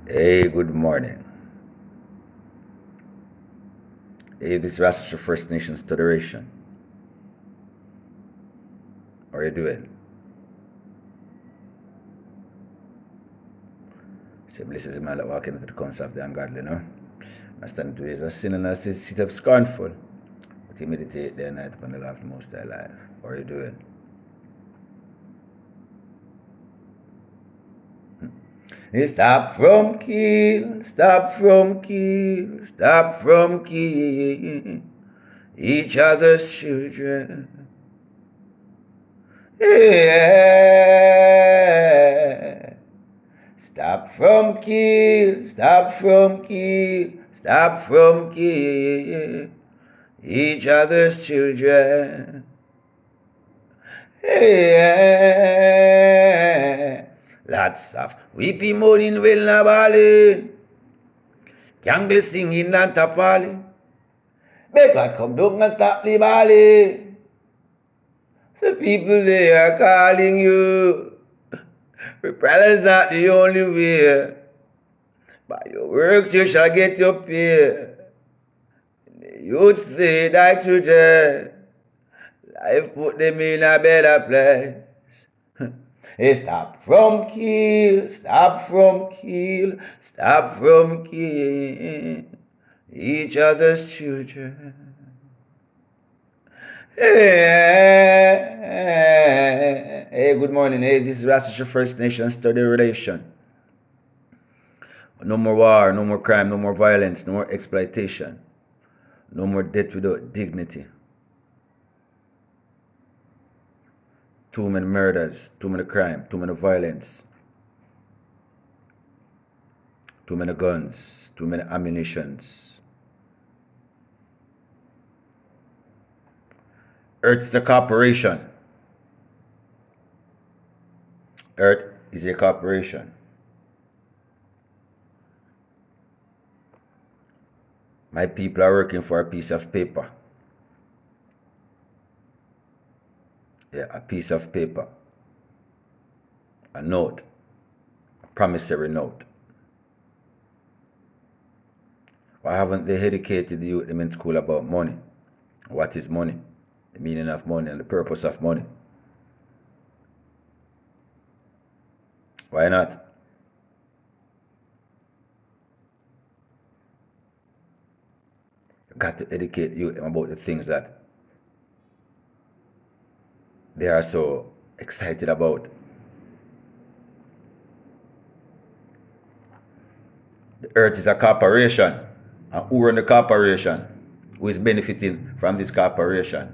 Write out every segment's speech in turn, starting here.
Hey, good morning. Hey, this is Rasta First Nations Federation. How are you doing? Say, blessed is the man that walking into the counsel of the ungodly, no? I stand to raise a sin and I seat of scornful. But he meditate day and night upon the law of the Most High life. How are you doing? Stop from kill, stop from kill, stop from kill each other's children. Yeah. Stop from kill, stop from kill, stop from kill each other's children. Yeah. Lots of weeping, moaning, wailing, and bawling. Gangle singing and tapali. Make God come down and stop the bawling. The people they are calling you. Repentance is not the only way. By your works you shall get your pay. The youths they die to death. Life put them in a better place. Hey, stop from kill, stop from kill, stop from kill each other's children. Hey, good morning. Hey, this is Rasta First Nation Study Relation. No more war, no more crime, no more violence, no more exploitation. No more death without dignity. Too many murders, too many crime, too many violence. Too many guns, too many ammunitions. Earth is a corporation. Earth is a corporation. My people are working for a piece of paper. Yeah, a piece of paper. A note. A promissory note. Why haven't they educated the youth in school about money? What is money? The meaning of money and the purpose of money. Why not? You got to educate the youth about the things that they are so excited about. The earth is a corporation. And who run the corporation? Who is benefiting from this corporation?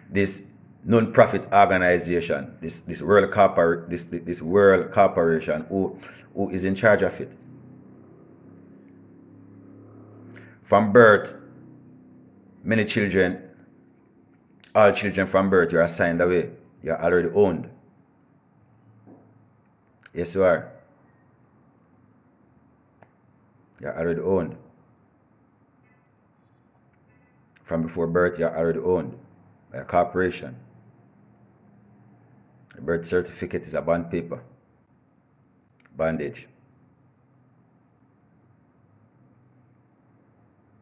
This non-profit organization, this world corporation, who is in charge of it. From birth, many children, all children from birth, you are assigned away. You are already owned. Yes, you are. You are already owned. From before birth, you are already owned by a corporation. A birth certificate is a bond paper. Bondage.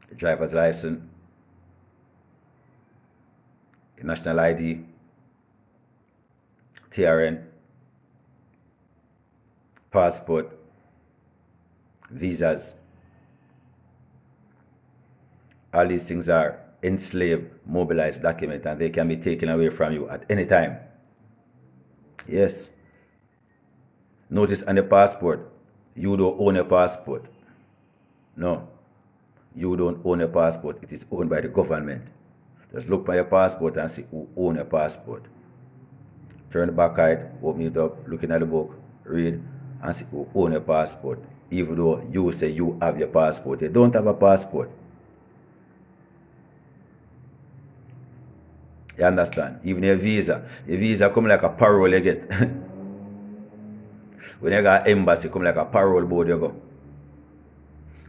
A driver's license. A national ID. TRN. Passport. Visas. All these things are enslaved, mobilized documents, and they can be taken away from you at any time. Yes. Notice on the passport, you don't own a passport. No. You don't own a passport. It is owned by the government. Just look by your passport and see who owns a passport. Turn the back side, open it up, looking at the book, read, and see who owns a passport. Even though you say you have your passport, you don't have a passport. You understand? Even your visa come like a parole you get. When you got embassy, come like a parole board you go.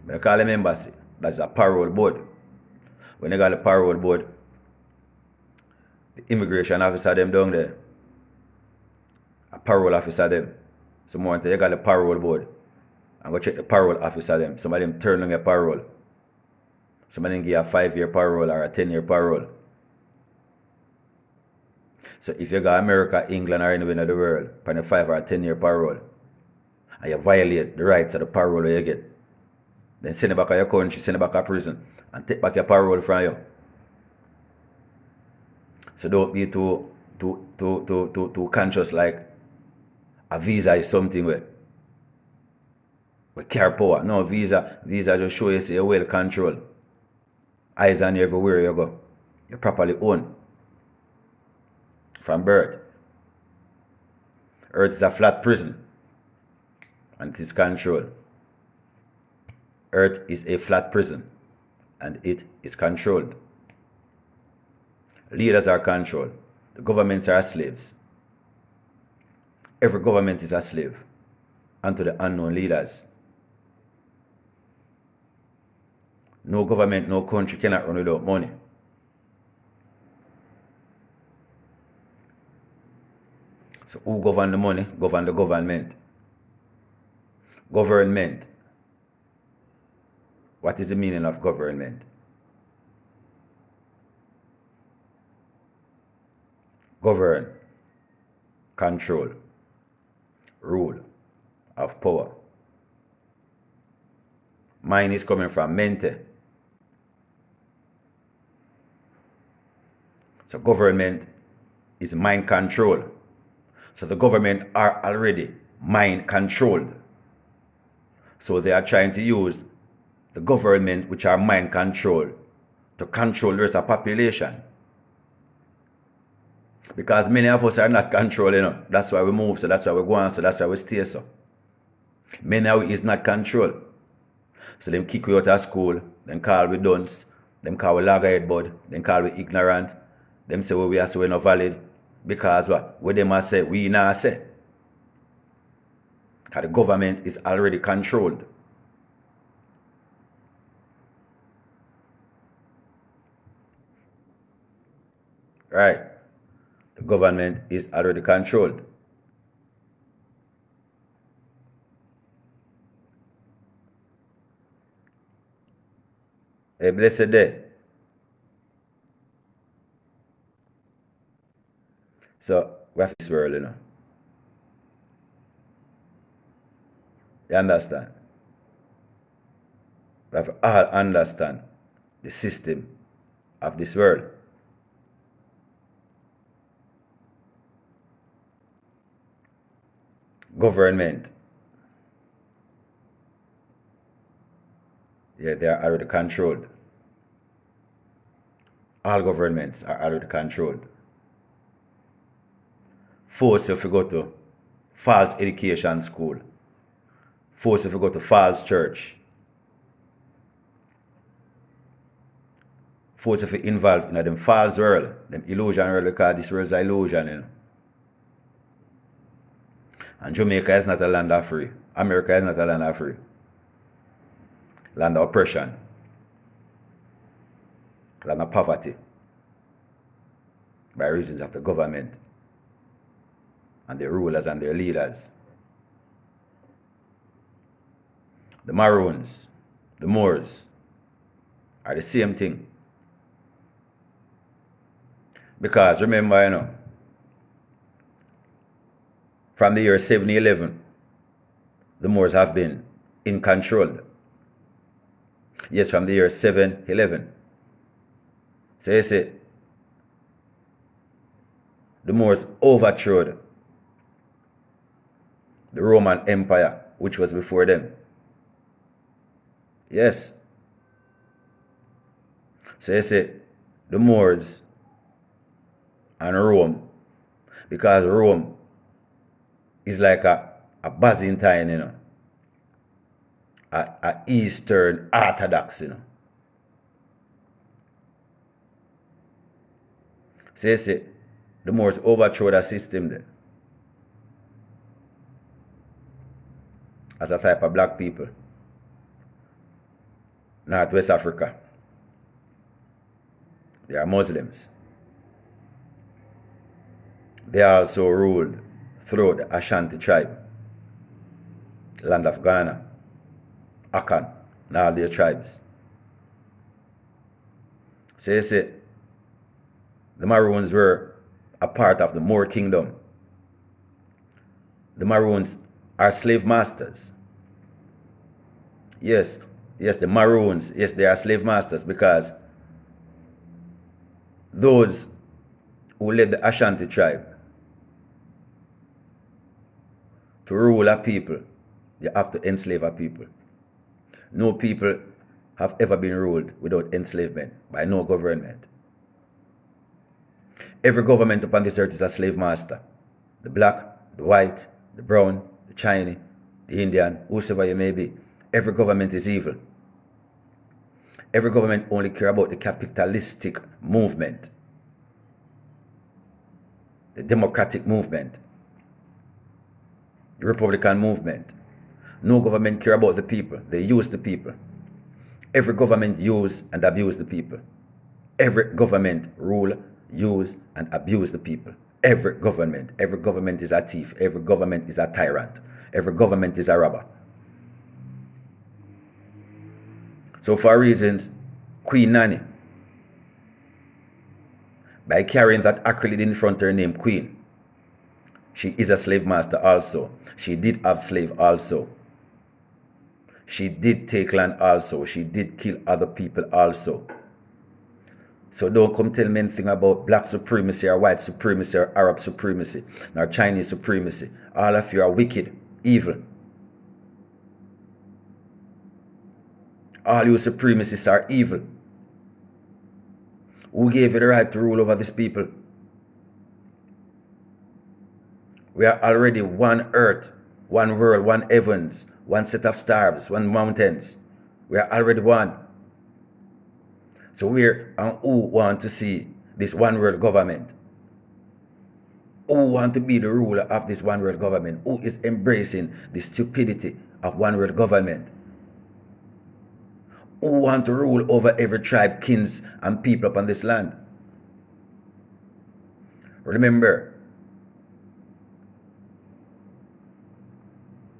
When you call them embassy, that's a parole board. When you got the parole board, the immigration officer them down there, a parole officer them, Some more you got the parole board. And go check the parole officer them. Some of them turn on your parole. Some of them give you a 5-year parole or a 10-year parole. So if you go America, England, or anywhere in the world, on a 5 or a 10-year parole, and you violate the rights of the parole you get, then send it back to your country, send it back to prison, and take back your parole from you. So don't be too conscious like a visa is something where we carry power. No, visa just show you say you're well controlled. Eyes on you everywhere you go. You're properly owned. From birth. Earth is a flat prison. And it is controlled. Earth is a flat prison. And it is controlled. Leaders are controlled. The governments are slaves. Every government is a slave unto the unknown leaders. No government, no country cannot run without money. So who govern the money? Govern the government. Government. What is the meaning of government? Govern, control, rule of power. Mine is coming from mente. So government is mind control. So the government are already mind controlled. So they are trying to use the government, which are mind controlled, to control the rest of the population. Because many of us are not controlling. That's why we move, so that's why we go on, so that's why we stay so. Many of is not controlled. So them kick we out of school, them call we dunce, them call we loggerhead bud, them call we ignorant, them say we are so we're not valid. Because what them are say, we not say. Because the government is already controlled. Right. The government is already controlled. A blessed day. So we have this world, You understand? We have to all understand the system of this world. Government. Yeah, they are already controlled. All governments are already controlled. Force if you go to false education school. Force if you go to false church. Force if you involve in them false world, them illusion world, because this world is an illusion, And Jamaica is not a land of free. America is not a land of free. Land of oppression. Land of poverty. By reasons of the government and their rulers and their leaders. The Maroons, the Moors are the same thing. Because remember, from the year 1711, the Moors have been in control. Yes, from the year 711. So you see, the Moors overthrew the Roman Empire, which was before them. Yes. So you see, the Moors and Rome, because Rome is like a Byzantine, a Eastern Orthodox, So you see, the Moors overthrew the system there. As a type of black people. Northwest Africa. They are Muslims. They also ruled through the Ashanti tribe. land of Ghana, Akan, and all their tribes. So you see, the Maroons were a part of the Moor Kingdom. The Maroons are slave masters. Yes, the Maroons, yes, they are slave masters, because those who led the Ashanti tribe to rule a people, they have to enslave a people. No people have ever been ruled without enslavement by no government. Every government upon this earth is a slave master. The black, the white, the brown, the Chinese, the Indian, whosoever you may be. Every government is evil. Every government only care about the capitalistic movement, the democratic movement, the Republican movement. No government care about the people. They use the people. Every government use and abuse the people. Every government rule, use and abuse the people. Every government is a thief. Every government is a tyrant. Every government is a robber. So for reasons, Queen Nanny, by carrying that accolade in front of her name, Queen, she is a slave master also. She did have slave also. She did take land also. She did kill other people also. So don't come tell me anything about black supremacy or white supremacy or Arab supremacy or Chinese supremacy. All of you are wicked, evil. All you supremacists are evil. Who gave you the right to rule over these people? We are already one earth, one world, one heavens, one set of stars, one mountains. We are already one. So where and who want to see this one world government? Who want to be the ruler of this one world government? Who is embracing the stupidity of one world government? Who want to rule over every tribe, kings, and people upon this land? Remember,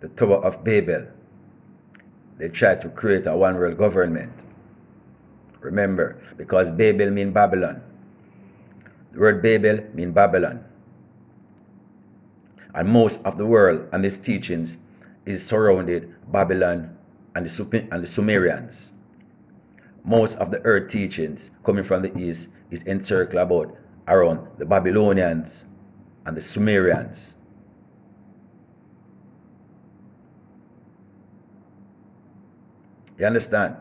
the Tower of Babel. They tried to create a one world government. Remember, because Babel means Babylon. The word Babel means Babylon. And most of the world and its teachings is surrounded Babylon and the Sumerians. Most of the earth teachings coming from the east is encircled around the Babylonians and the Sumerians. You understand?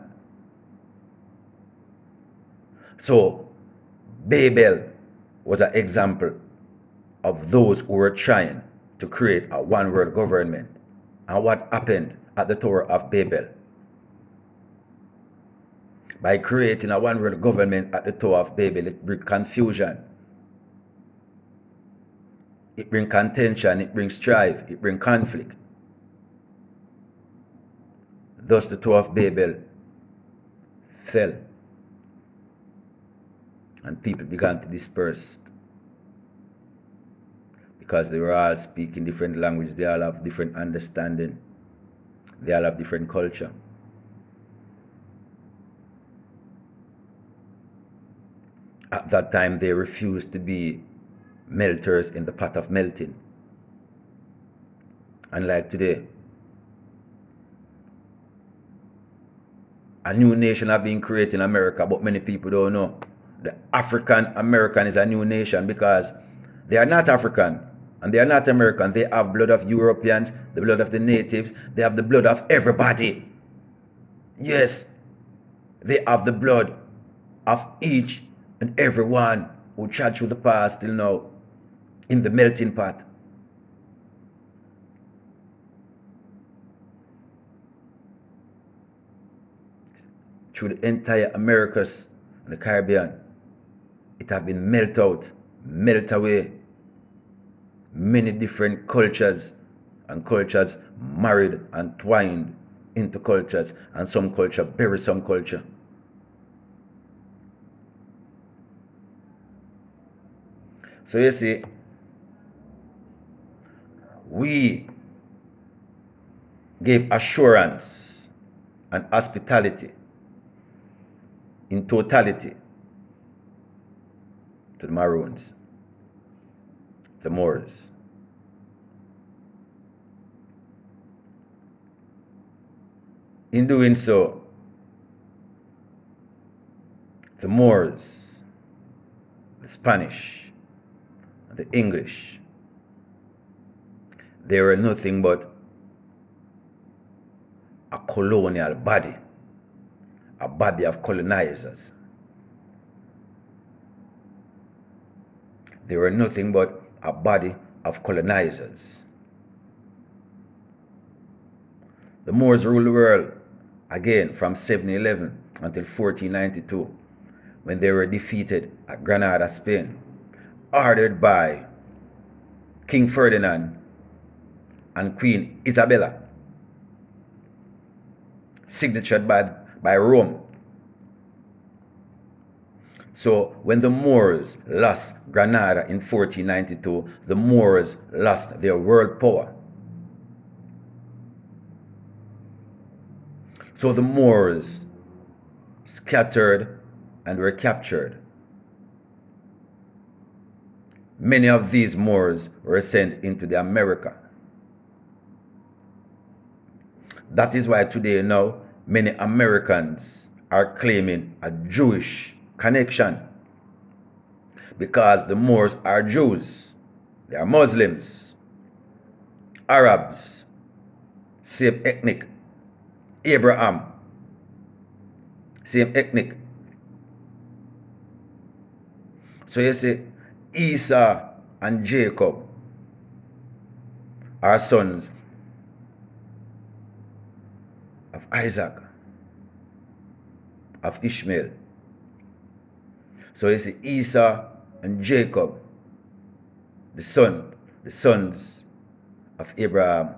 So Babel was an example of those who were trying to create a one world government. And what happened at the Tower of Babel? By creating a one world government at the Tower of Babel, it brings confusion. It brings contention, it brings strife, it brings conflict. Thus the Tower of Babel fell. And people began to disperse. Because they were all speaking different languages, they all have different understanding. They all have different culture. At that time, they refused to be melters in the pot of melting. Unlike today, a new nation has been created in America, but many people don't know. The African American is a new nation because they are not African and they are not American. They have blood of Europeans, the blood of the natives, they have the blood of everybody. Yes, they have the blood of each and every one who trod through the past till now in the melting pot. Through the entire Americas and the Caribbean, it has been melt out, melt away. Many different cultures, and cultures married and twined into cultures, and some culture bury some culture. So you see, we gave assurance and hospitality in totality to the Maroons, the Moors. In doing so, the Moors, the Spanish, and the English, they were nothing but a colonial body, a body of colonizers. They were nothing but a body of colonizers. The Moors ruled the world again from 711 until 1492, when they were defeated at Granada, Spain, ordered by King Ferdinand and Queen Isabella, signatured by Rome. So when the Moors lost Granada in 1492, the Moors lost their world power. So the Moors scattered and were captured. Many of these Moors were sent into the America. That is why today now many Americans are claiming a Jewish connection, because the Moors are Jews, they are Muslims, Arabs, same ethnic, Abraham, same ethnic. So you see, Esau and Jacob are sons of Isaac, of Ishmael. So you see, Esau and Jacob, the sons of Abraham,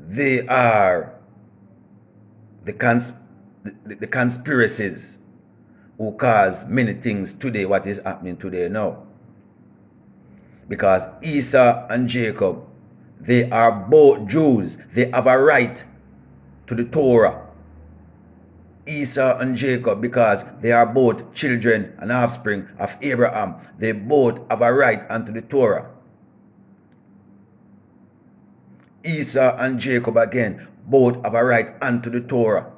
they are the conspiracies who cause many things today, what is happening today now. Because Esau and Jacob, they are both Jews. They have a right to the Torah. Esau and Jacob, because they are both children and offspring of Abraham, they both have a right unto the Torah. Esau and Jacob again, both have a right unto the Torah.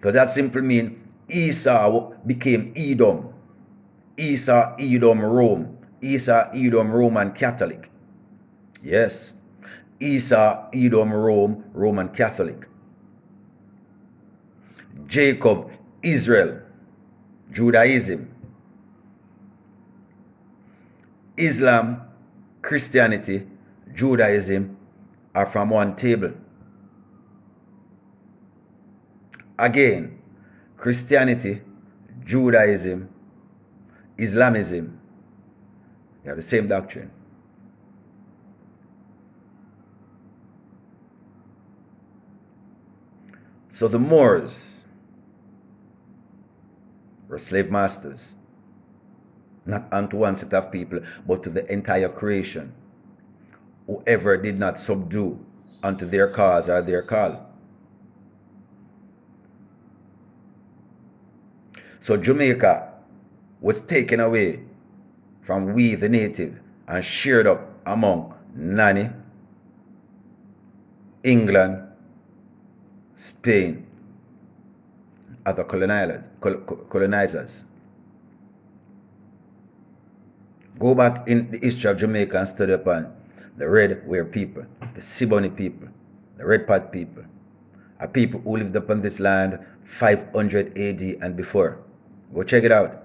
So that simply means Esau became Edom. Esau, Edom, Rome. Esau, Edom, Roman Catholic. Yes. Esau, Edom, Rome, Roman Catholic. Jacob, Israel, Judaism. Islam, Christianity, Judaism are from one table. Again, Christianity, Judaism, Islamism, they have the same doctrine. So the Moors were slave masters, not unto one set of people, but to the entire creation. Whoever did not subdue unto their cause or their call. So Jamaica was taken away from we the native and shared up among Nani, England, Spain, other colonizers. Go back in the history of Jamaica and study upon the Red Ware people, the Siboney people, the Red Pot people, a people who lived upon this land 500 AD and before. Go check it out.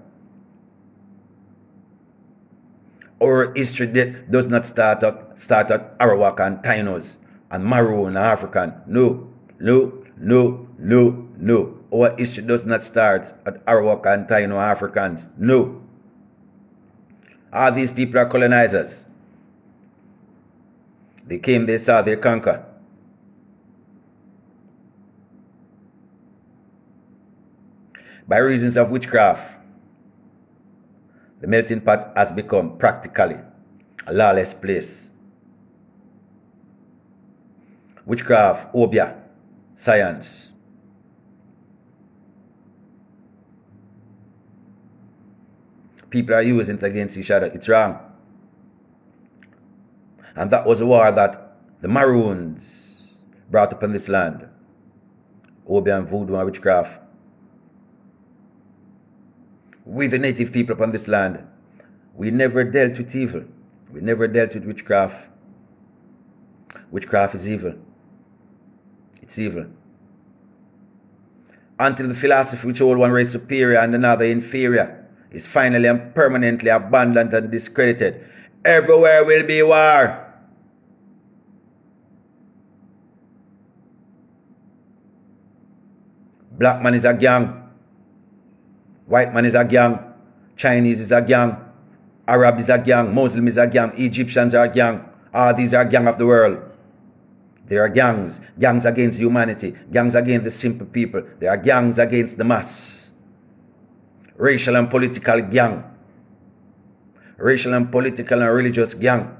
Our history does not start at Arawak and Tainos and Maroon and African. No. Our history does not start at Arawak and Taino Africans. No. All these people are colonizers. They came, they saw, they conquered. By reasons of witchcraft, the melting pot has become practically a lawless place. Witchcraft, obia, science. People are using it against each other. It's wrong. And that was a war that the Maroons brought upon this land. Obia and voodoo and witchcraft. We, the native people upon this land, we never dealt with evil. We never dealt with witchcraft. Witchcraft is evil. It's evil. Until the philosophy which hold one race superior and another inferior is finally and permanently abandoned and discredited, everywhere will be war. Black man is a gang. White man is a gang. Chinese is a gang. Arab is a gang. Muslim is a gang. Egyptians are a gang. All these are gang of the world. There are gangs. Gangs against humanity. Gangs against the simple people. There are gangs against the mass. Racial and political gang. Racial and political and religious gang.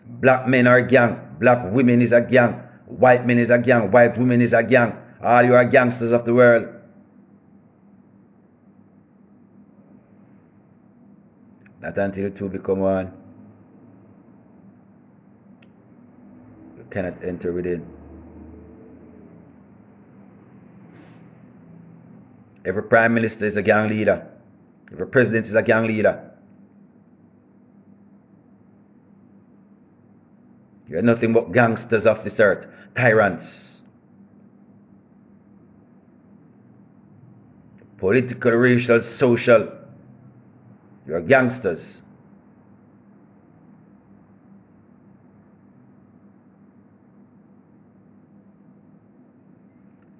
Black men are a gang. Black women is a gang. White men is a gang. White women is a gang. All you are gangsters of the world. Not until two become one. You cannot enter within. Every prime minister is a gang leader. Every president is a gang leader. You're nothing but gangsters of this earth. Tyrants. Political, racial, social. You're gangsters.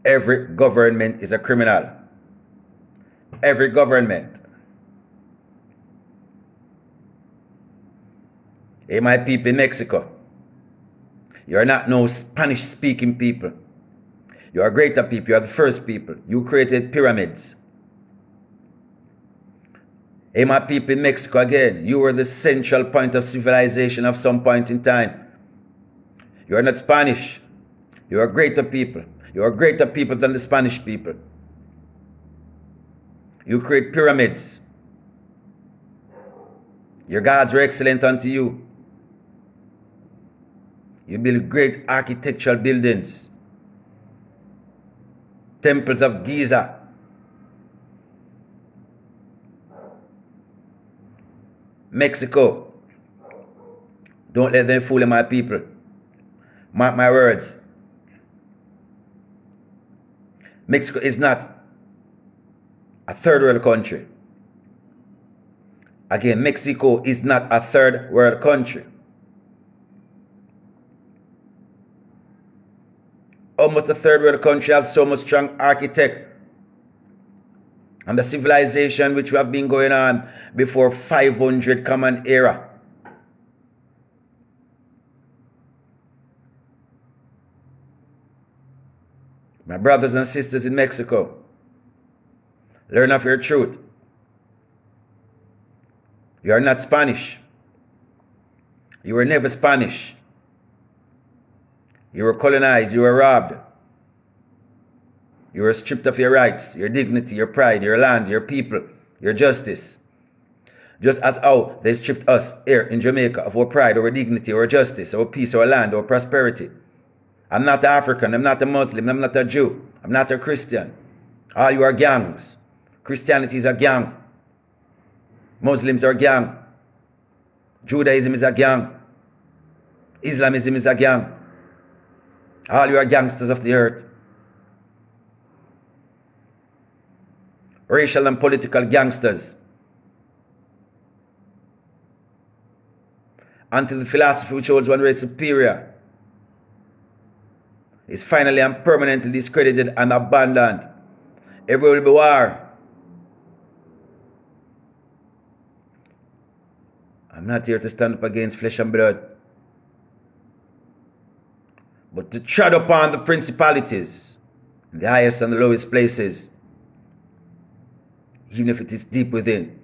Every government is a criminal. Every government. Hey, my people in Mexico, you are not no Spanish-speaking people. You are greater people. You are the first people. You created pyramids. Hey, my people in Mexico again, you were the central point of civilization of some point in time. You are not Spanish. You are greater people. You are greater people than the Spanish people. You create pyramids. Your gods were excellent unto you. You build great architectural buildings. Temples of Giza. Mexico. Don't let them fool my people. Mark my words. Mexico is not a third world country. Again, Mexico is not a third world country. Almost a third world country have so much strong architect. And the civilization which have been going on before 500 common era. My brothers and sisters in Mexico, learn of your truth. You are not Spanish. You were never Spanish. You were colonized, you were robbed. You were stripped of your rights, your dignity, your pride, your land, your people, your justice. Just as how they stripped us here in Jamaica of our pride, our dignity, our justice, our peace, our land, our prosperity. I'm not African, I'm not a Muslim, I'm not a Jew, I'm not a Christian. All you are gangs. Christianity is a gang. Muslims are a gang. Judaism is a gang. Islamism is a gang. All you are gangsters of the earth. Racial and political gangsters. Until the philosophy which holds one race superior is finally and permanently discredited and abandoned, everywhere will be war. I'm not here to stand up against flesh and blood, but to tread upon the principalities in the highest and the lowest places, even if it is deep within.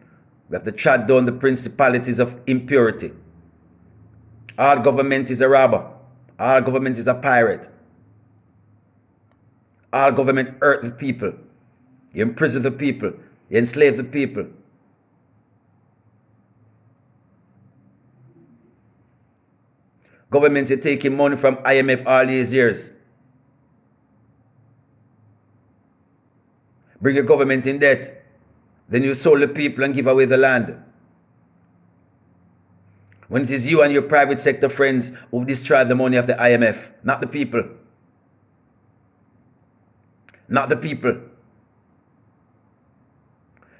We have to shut down the principalities of impurity. All government is a robber. All government is a pirate. All government hurt the people. You imprison the people. You enslave the people. Government is taking money from IMF all these years. Bring your government in debt. Then you sold the people and give away the land. When it is you and your private sector friends who destroy the money of the IMF, not the people. Not the people.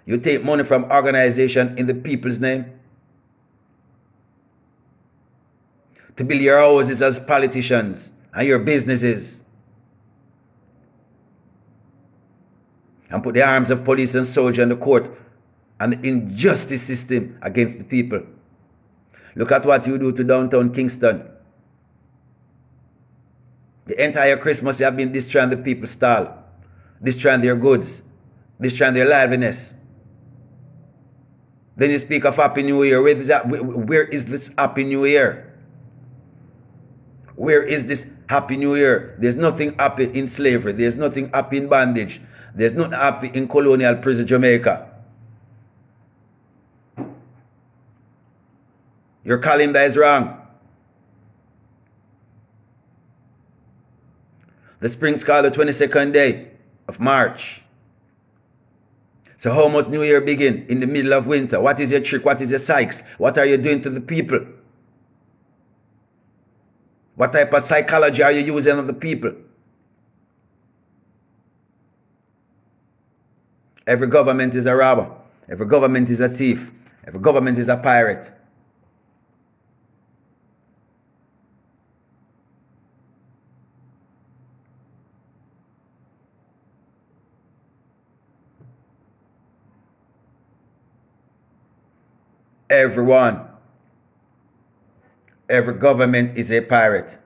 You take money from organization in the people's name to build your houses as politicians and your businesses, and put the arms of police and soldier in the court and the injustice system against the people. Look at what you do to downtown Kingston. The entire Christmas you have been destroying the people's stall, destroying their goods, destroying their liveliness. Then you speak of Happy New Year. Where is this Happy New Year? Where is this Happy New Year? There's nothing happy in slavery. There's nothing happy in bondage. There's nothing happy in colonial prison Jamaica. Your calendar is wrong. The spring's called the 22nd day of March. So how must New Year begin? In the middle of winter. What is your trick? What is your psyches? What are you doing to the people? What type of psychology are you using of the people? Every government is a robber. Every government is a thief. Every government is a pirate. Everyone. Every government is a pirate.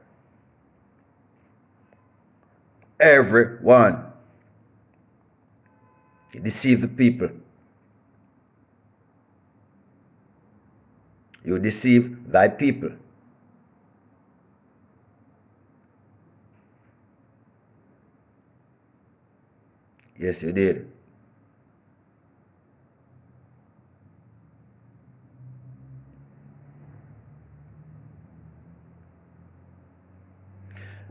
Everyone. You deceive the people. You deceive thy people. Yes, you did.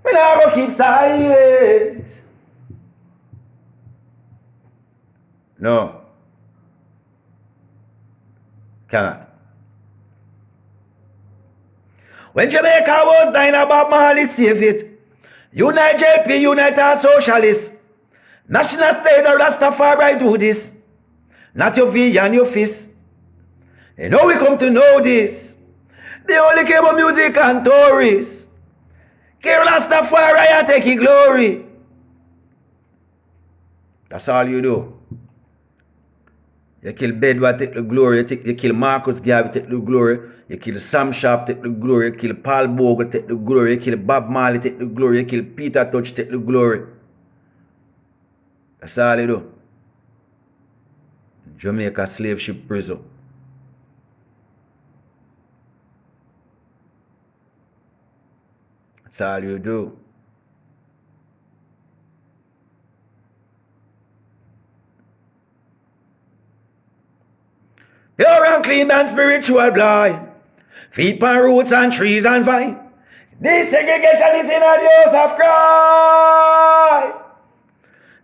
But I will keep silent. No. Cannot. When Jamaica was dying, Bob Marley saved it. Unite JP, unite our socialists. National state of Rastafari do this. Not your V and your fist. And now we come to know this. They only care about music and Tories. Kill Rastafari and take his glory. That's all you do. You kill Bedwar, take the glory. You kill Marcus Garvey, take the glory. You kill Sam Sharp, take the glory. You kill Paul Bogle, take the glory. You kill Bob Marley, take the glory. You kill Peter Touch, take the glory. That's all you do. Jamaica slave ship prison. That's all you do. You're unclean and spiritual blind. Feed pan roots and trees and vine. This segregation is in the house of Christ.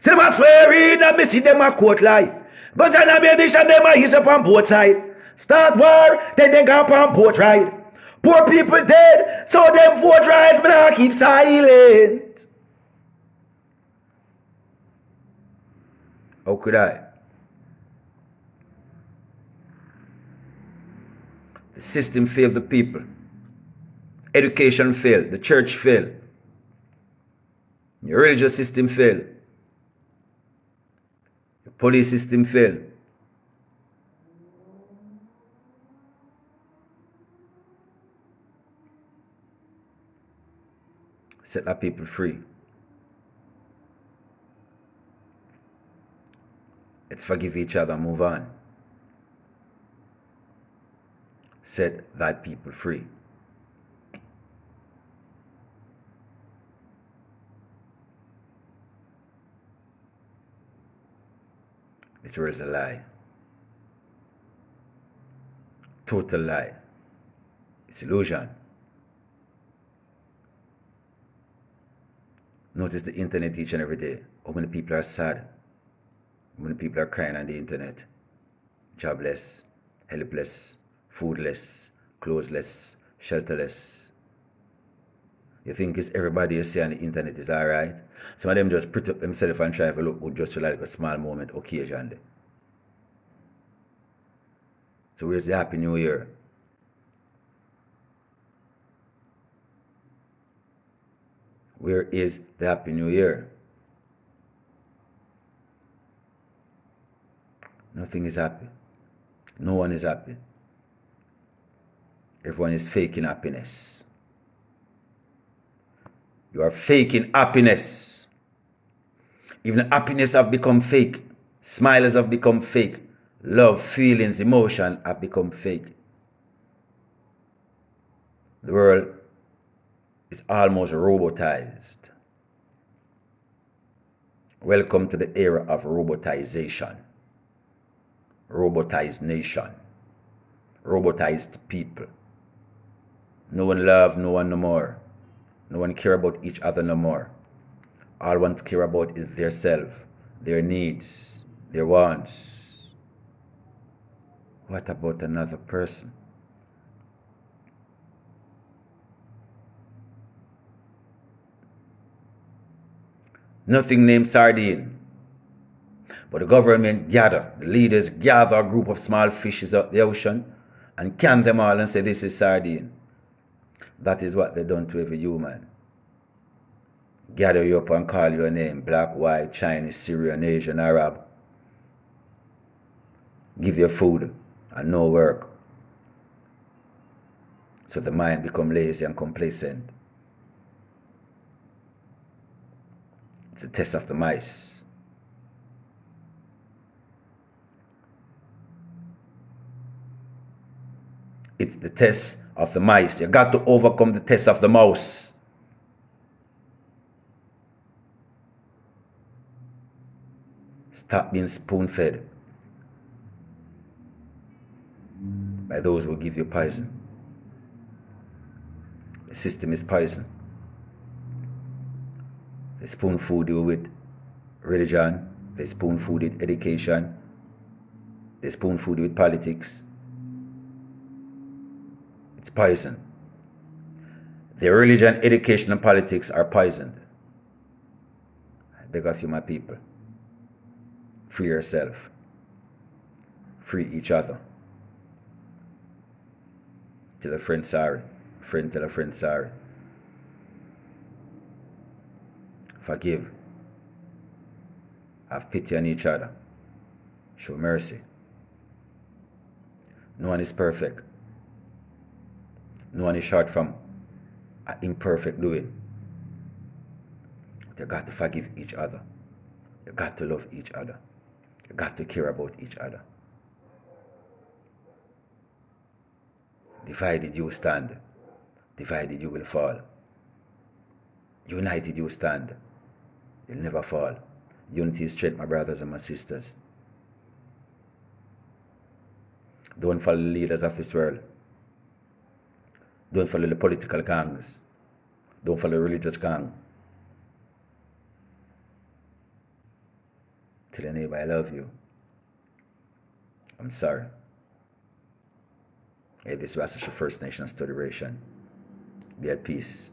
Some are swearing and me see them a quote lie. But I know me vision them a hit up on both sides. Start war, then they go up on boat ride. Poor people dead, so them vote rise, but I keep silent. How could I? The system failed the people. Education failed. The church failed. The religious system failed. The police system failed. Set our people free. Let's forgive each other and move on. set thy people free. This word is a lie. Total lie. It's illusion. Notice the internet each and every day. How many people are sad? How many people are crying on the internet? Jobless, helpless, foodless, clothesless, shelterless. You think it's everybody you see on the internet is alright? Some of them just put up themselves and try to look good just for like a small moment occasionally. So where's the Happy New Year? Where is the Happy New Year? Nothing is happy. No one is happy. Everyone is faking happiness. You are faking happiness. Even happiness have become fake. Smiles have become fake. Love, feelings, emotion have become fake. The world is almost robotized. Welcome to the era of robotization. Robotized nation. Robotized people. No one love no one no more. No one care about each other no more. All one care about is their self, their needs, their wants. What about another person? Nothing named sardine. But the government gather, the leaders gather a group of small fishes out the ocean and can them all and say this is sardine. That is what they done to every human. Gather you up and call your name, black, white, Chinese, Syrian, Asian, Arab. Give you food and no work. So the mind become lazy and complacent. It's a test of the mice. It's the test of the mice. You got to overcome the test of the mouse. Stop being spoon-fed by those who give you poison. The system is poison. They spoon-feed you with religion. They spoon-feed you with education. They spoon-feed you with politics. It's poison. Their religion, education, and politics are poisoned. I beg of you, my people. Free yourself. Free each other. Tell a friend sorry. Friend tell a friend sorry. Forgive. Have pity on each other. Show mercy. No one is perfect. No one is short from an imperfect doing. You got to forgive each other. You got to love each other. You got to care about each other. Divided you stand. Divided you will fall. United you stand. You'll never fall. Unity is strength, my brothers and my sisters. Don't follow the leaders of this world. Don't follow the political gangs. Don't follow the religious gang. Tell your neighbor I love you. I'm sorry. Hey, this was the First Nation Federation. Be at peace.